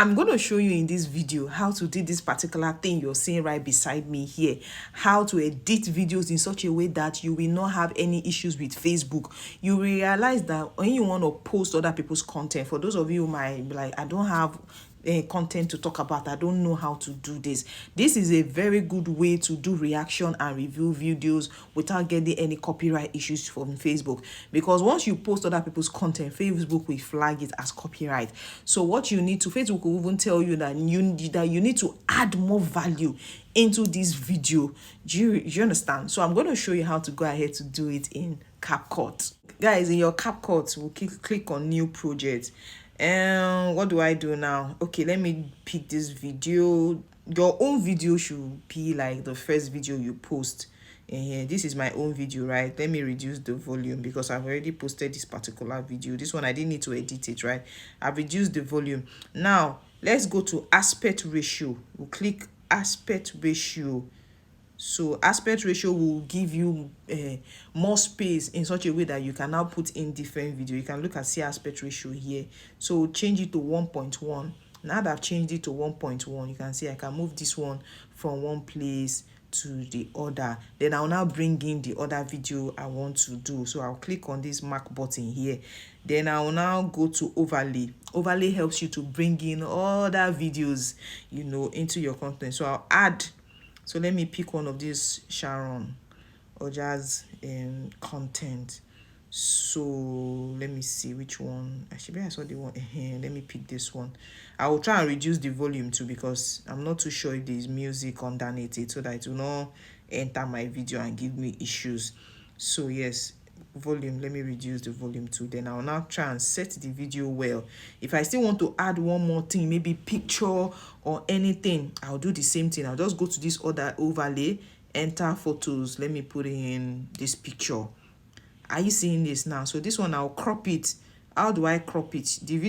I'm going to show you in this video how to do this particular thing you're seeing right beside me here. How to edit videos in such a way that you will not have any issues with Facebook. You realize that when you want to post other people's content, for those of you who might be like, I don't have content to talk about, I don't know how to do this. This is a very good way to do reaction and review videos without getting any copyright issues from Facebook, because once you post other people's content, Facebook will flag it as copyright. So what you need to, Facebook will even tell you that you need to add more value into this video. Do you understand? So I'm going to show you how to go ahead to do it in CapCut. Guys, in your CapCut, we'll click on new project. And what do I do now? Okay, let me pick this video. Your own video should be like the first video you post. And this is my own video, right? Let me reduce the volume because I've already posted this particular video. This one I didn't need to edit it, right? I've reduced the volume. Now let's go to aspect ratio. We'll click aspect ratio. So aspect ratio will give you more space in such a way that you can now put in different video. You can look at see aspect ratio here. So change it to 1.1. Now that I've changed it to 1.1, you can see I can move this one from one place to the other. Then I'll now bring in the other video I want to do. So I'll click on this mark button here. Then I'll now go to overlay. Overlay helps you to bring in other videos, you know, into your content. So I'll add. So let me pick one of these Sharon or Jazz content. So let me see which one. Actually, I saw the one. Let me pick this one. I will try and reduce the volume too because I'm not too sure if there's music underneath it, so that it will not enter my video and give me issues. So yes, volume, let me reduce the volume too. Then I'll now try and set the video well. If I still want to add one more thing, maybe picture or anything, I'll do the same thing. I'll just go to this other overlay, enter photos. Let me put in this picture. Are you seeing this now? So this one I'll crop it. How do I crop it? The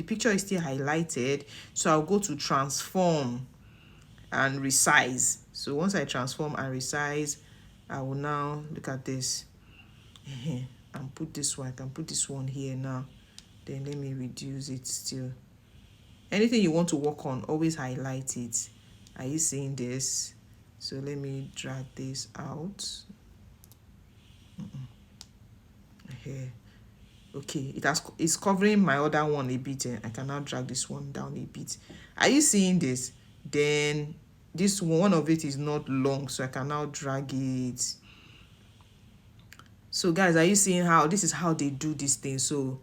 picture is still highlighted, so I'll go to transform and resize. So once I transform and resize, I will now look at this and put this one. I can put this one here now. Then let me reduce it still. Anything you want to work on, always highlight it. Are you seeing this? So let me drag this out. Here. Okay, it's covering my other one a bit. I can now drag this one down a bit. Are you seeing this? Then this one of it is not long, so I can now drag it. So guys, are you seeing how this is how they do this thing? So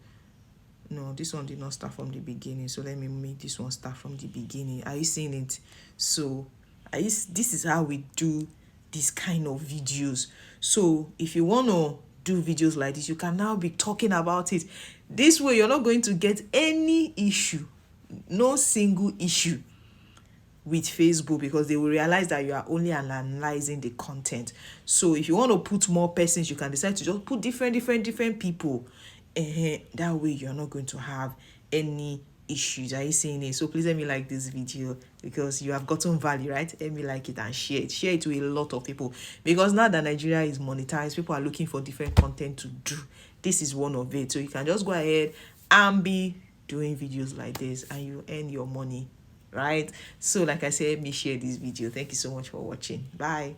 no, this one did not start from the beginning, so let me make this one start from the beginning. Are you seeing it? So this is how we do this kind of videos. So if you want to do videos like this, you can now be talking about it this way. You're not going to get any issue, no single issue with Facebook, because they will realize that you are only analyzing the content. So if you want to put more persons, you can decide to just put different people. That way you're not going to have any issues. Are you seeing it? So please let me like this video because you have gotten value, right? Let me like it and share it to a lot of people, because now that Nigeria is monetized, people are looking for different content to do. This is one of it. So you can just go ahead and be doing videos like this and you earn your money, right? So like I said, let me share this video. Thank you so much for watching. Bye.